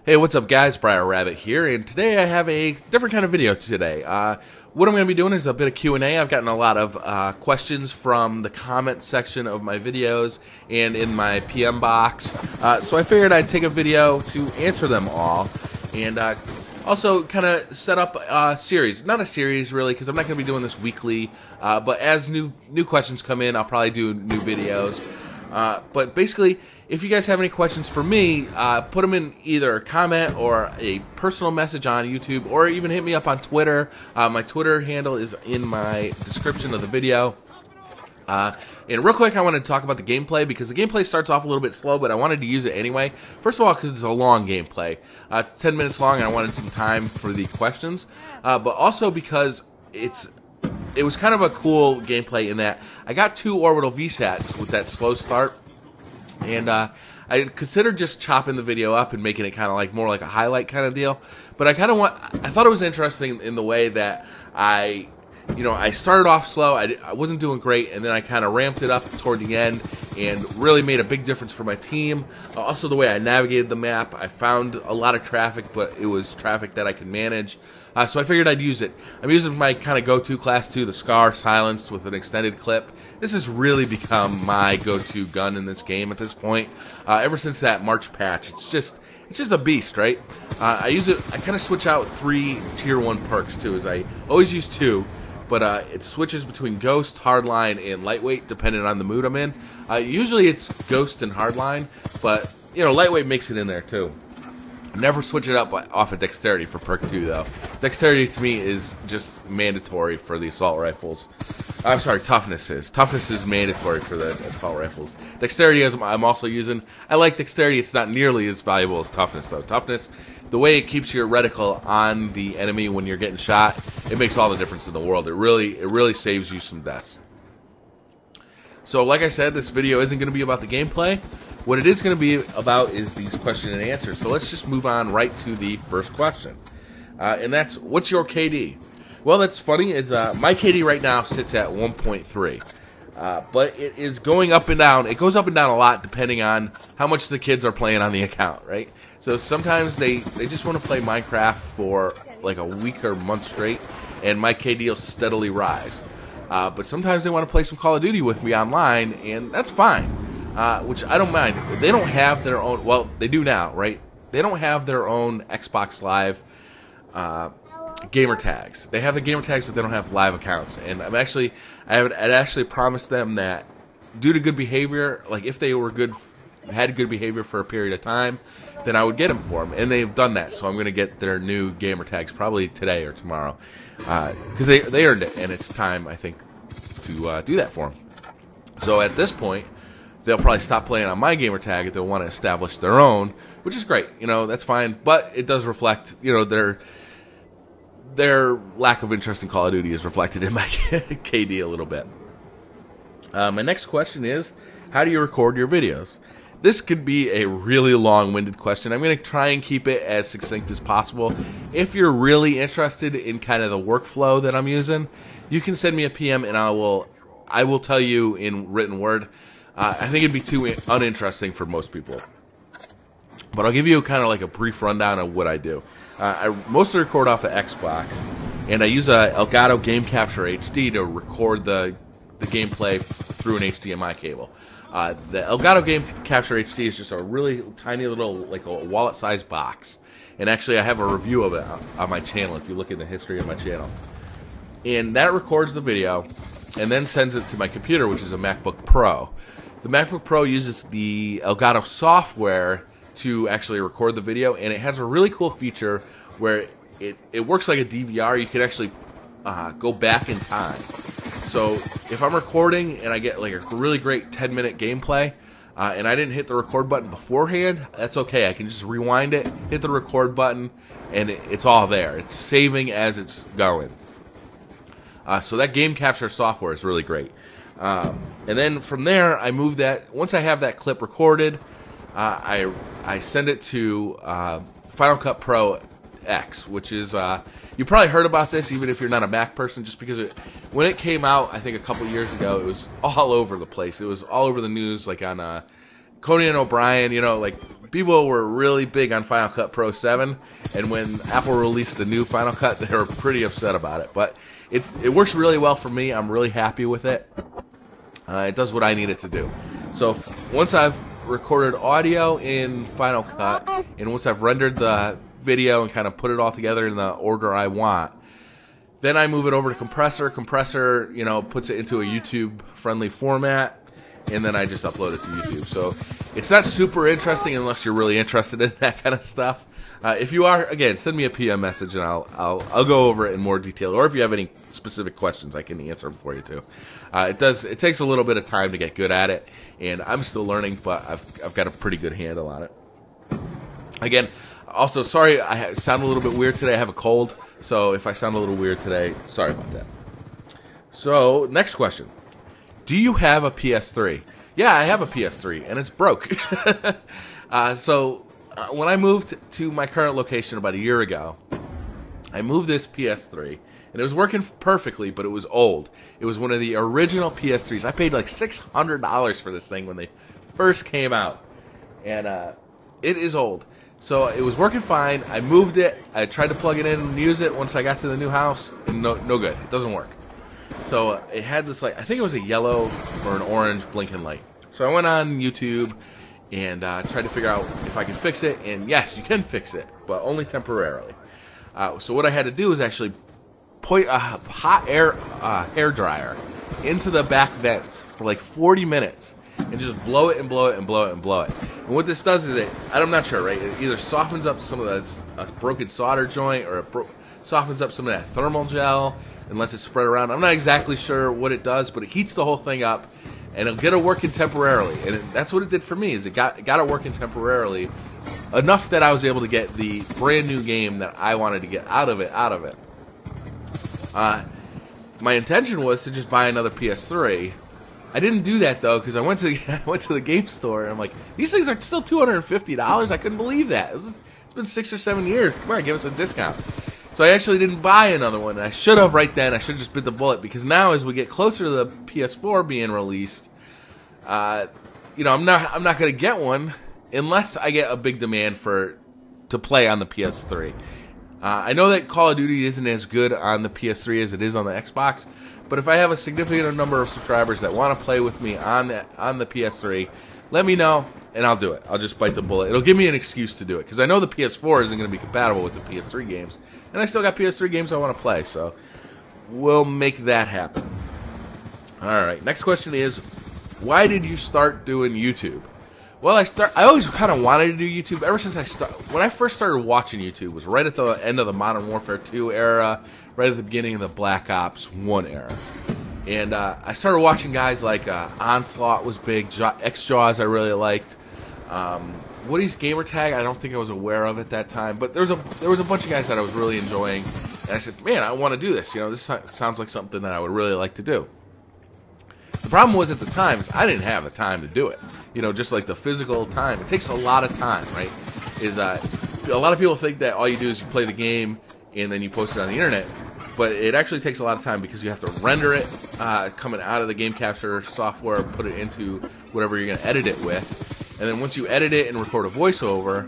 Hey, what's up guys, Briar Rabbit here, and today I have a different kind of video today. What I'm going to be doing is a bit of Q&A. I've gotten a lot of questions from the comment section of my videos and in my PM box, so I figured I'd take a video to answer them all, and also kind of set up a series. Not a series really, because I'm not going to be doing this weekly, but as new questions come in, I'll probably do new videos. But basically, if you guys have any questions for me, put them in either a comment or a personal message on YouTube, or even hit me up on Twitter. My Twitter handle is in my description of the video. And real quick, I wanted to talk about the gameplay, because the gameplay starts off a little bit slow, but I wanted to use it anyway. First of all, because it's a long gameplay. It's 10 minutes long, and I wanted some time for the questions. But also because it was kind of a cool gameplay in that I got 2 orbital VSATs with that slow start. And I considered just chopping the video up and making it kind of like more like a highlight kind of deal. But I thought it was interesting in the way that I started off slow. I wasn't doing great, and then I kind of ramped it up toward the end and really made a big difference for my team. Also, the way I navigated the map, I found a lot of traffic, but it was traffic that I could manage. So I figured I'd use it. I'm using my kind of go-to Class 2, the Scar silenced with an extended clip. This has really become my go-to gun in this game at this point. Ever since that March patch, it's just a beast, right? I use it. I kind of switch out 3 Tier 1 perks too, as I always use 2. But it switches between Ghost, Hardline, and Lightweight, depending on the mood I'm in. Usually it's Ghost and Hardline, but Lightweight makes it in there too. Never switch it up off of Dexterity for perk 2, though. Dexterity to me is just mandatory for the assault rifles. I'm sorry, Toughness is. Toughness is mandatory for the assault rifles. Dexterity is I'm also using. I like Dexterity. It's not nearly as valuable as Toughness, though. Toughness, the way it keeps your reticle on the enemy when you're getting shot, it makes all the difference in the world. It really saves you some deaths. So, like I said, this video isn't going to be about the gameplay. What it is going to be about is these question and answers. So let's just move on right to the first question. And that's, what's your KD? Well, that's funny, is my KD right now sits at 1.3. But it is going up and down. It goes up and down a lot depending on how much the kids are playing on the account, right? So sometimes they just want to play Minecraft for like a week or month straight, and my KD will steadily rise. But sometimes they want to play some Call of Duty with me online, and that's fine. Which I don't mind. They don't have their own, well, they do now, right? They don't have their own Xbox Live gamer tags. They have the gamer tags, but they don't have live accounts. And I'd actually promised them that due to good behavior, like if they were had good behavior for a period of time, then I would get them for them. And they've done that, so I'm going to get their new gamer tags probably today or tomorrow. Because they earned it, and it's time, I think, to do that for them. So at this point, they'll probably stop playing on my gamer tag if they'll want to establish their own, which is great. That's fine. But it does reflect, their lack of interest in Call of Duty is reflected in my KD a little bit. My next question is, how do you record your videos? This could be a really long-winded question. I'm going to try and keep it as succinct as possible. If you're really interested in kind of the workflow that I'm using, you can send me a PM and I will tell you in written word. I think it'd be too uninteresting for most people. But I'll give you kind of like a brief rundown of what I do. I mostly record off of Xbox, and I use a Elgato Game Capture HD to record the gameplay through an HDMI cable. The Elgato Game Capture HD is just a really tiny little, like a wallet-sized box. And actually, I have a review of it on my channel if you look in the history of my channel. And that records the video, and then sends it to my computer, which is a MacBook Pro. The MacBook Pro uses the Elgato software to actually record the video, and it has a really cool feature where it works like a DVR. You can actually go back in time. So if I'm recording and I get like a really great 10-minute gameplay, and I didn't hit the record button beforehand, that's okay. I can just rewind it, hit the record button, and it's all there. It's saving as it's going. So that game capture software is really great. And then from there, I move that. Once I have that clip recorded, I send it to Final Cut Pro X, which is you probably heard about this even if you're not a Mac person, just because when it came out, I think a couple years ago, it was all over the place. It was all over the news, like on Conan O'Brien, you know, like, people were really big on Final Cut Pro 7, and when Apple released the new Final Cut, they were pretty upset about it. But it works really well for me. I'm really happy with it. It does what I need it to do. So once I've recorded audio in Final Cut, and once I've rendered the video and kind of put it all together in the order I want, then I move it over to Compressor. Compressor, you know, puts it into a YouTube-friendly format, and then I just upload it to YouTube. So it's not super interesting unless you're really interested in that kind of stuff. If you are, again, send me a PM message, and I'll go over it in more detail. Or if you have any specific questions, I can answer them for you too. It takes a little bit of time to get good at it, and I'm still learning, but I've got a pretty good handle on it. Again, also, sorry, I sound a little bit weird today. I have a cold, so if I sound a little weird today, sorry about that. So, next question. Do you have a PS3? Yeah, I have a PS3, and it's broke. When I moved to my current location about a year ago, I moved this PS3, and it was working perfectly, but it was old. It was one of the original PS3s. I paid like $600 for this thing when they first came out, and it is old. So it was working fine. I moved it. I tried to plug it in and use it once I got to the new house, and no good. It doesn't work. So it had this, like, I think it was a yellow or an orange blinking light. So I went on YouTube and tried to figure out if I could fix it, and yes, you can fix it, but only temporarily. So what I had to do is actually point a hot hair dryer into the back vents for like 40 minutes and just blow it and blow it and blow it and blow it. And what this does is I'm not sure, right? It either softens up some of the broken solder joint, or it softens up some of that thermal gel and lets it spread around. I'm not exactly sure what it does, but it heats the whole thing up, and it'll get it working temporarily. And that's what it did for me, is it got it working temporarily, enough that I was able to get the brand new game that I wanted to get out of it. My intention was to just buy another PS3. I didn't do that though, because I went to the game store, and I'm like, these things are still $250. I couldn't believe that. It's been 6 or 7 years. Come on, give us a discount. So I actually didn't buy another one. I should have right then. I should have just bit the bullet, because now as we get closer to the PS4 being released, you know, I'm not going to get one unless I get a big demand to play on the PS3. I know that Call of Duty isn't as good on the PS3 as it is on the Xbox, but if I have a significant number of subscribers that want to play with me on the PS3, let me know, and I'll do it. I'll just bite the bullet. It'll give me an excuse to do it, because I know the PS4 isn't going to be compatible with the PS3 games, and I still got PS3 games I want to play, so we'll make that happen. Alright, next question is, why did you start doing YouTube? Well, I always kind of wanted to do YouTube ever since when I first started watching YouTube was right at the end of the Modern Warfare 2 era, right at the beginning of the Black Ops 1 era. And I started watching guys like Onslaught was big, X-Jaws I really liked, Woody's Gamertag I don't think I was aware of at that time, but there was a bunch of guys that I was really enjoying, and I said, man, I want to do this. You know, this sounds like something that I would really like to do. The problem was at the time is I didn't have the time to do it. You know, just like the physical time. It takes a lot of time, right? A lot of people think that all you do is you play the game and then you post it on the internet, but it actually takes a lot of time, because you have to render it coming out of the game capture software, put it into whatever you're going to edit it with, and then once you edit it and record a voiceover,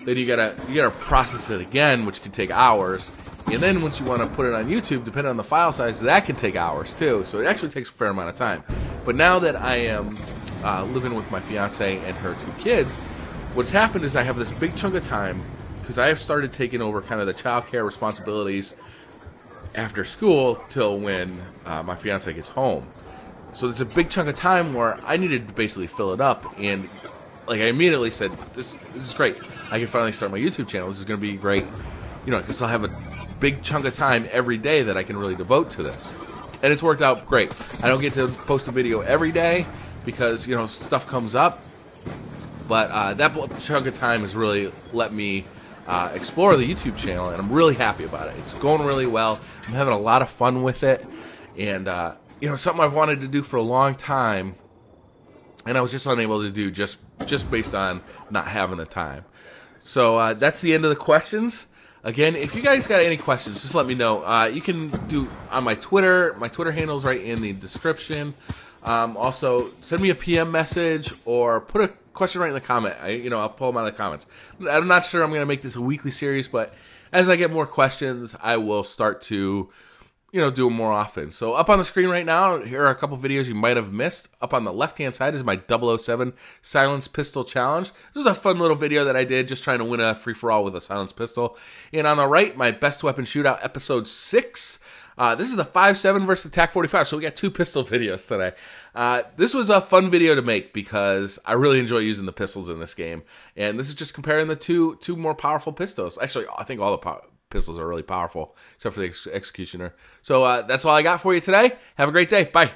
then you gotta process it again, which can take hours. And then once you want to put it on YouTube, depending on the file size, that can take hours too. So it actually takes a fair amount of time. But now that I am living with my fiance and her 2 kids, what's happened is I have this big chunk of time, because I have started taking over kind of the childcare responsibilities after school till when my fiance gets home. So there's a big chunk of time where I needed to basically fill it up, and like I immediately said, this is great. I can finally start my YouTube channel. This is going to be great, you know, because I'll have a big chunk of time every day that I can really devote to this. And it's worked out great. I don't get to post a video every day because, you know, stuff comes up, but that chunk of time has really let me explore the YouTube channel, and I'm really happy about it. It's going really well. I'm having a lot of fun with it, and you know, something I've wanted to do for a long time, and I was just unable to do just based on not having the time. So that's the end of the questions. Again, if you guys got any questions, just let me know. You can do on my Twitter. My Twitter handle is right in the description. Also, send me a PM message or put a question right in the comment. I'll pull them out of the comments. I'm not sure I'm going to make this a weekly series, but as I get more questions, I will start to do them more often. So up on the screen right now, here are a couple videos you might have missed. Up on the left-hand side is my 007 Silence Pistol Challenge. This is a fun little video that I did just trying to win a free-for-all with a silence pistol. And on the right, my Best Weapon Shootout Episode 6. This is the 5.7 versus the TAC-45, so we got 2 pistol videos today. This was a fun video to make because I really enjoy using the pistols in this game. And this is just comparing the two more powerful pistols. Actually, I think all the pistols are really powerful, except for the Executioner. So that's all I got for you today. Have a great day. Bye.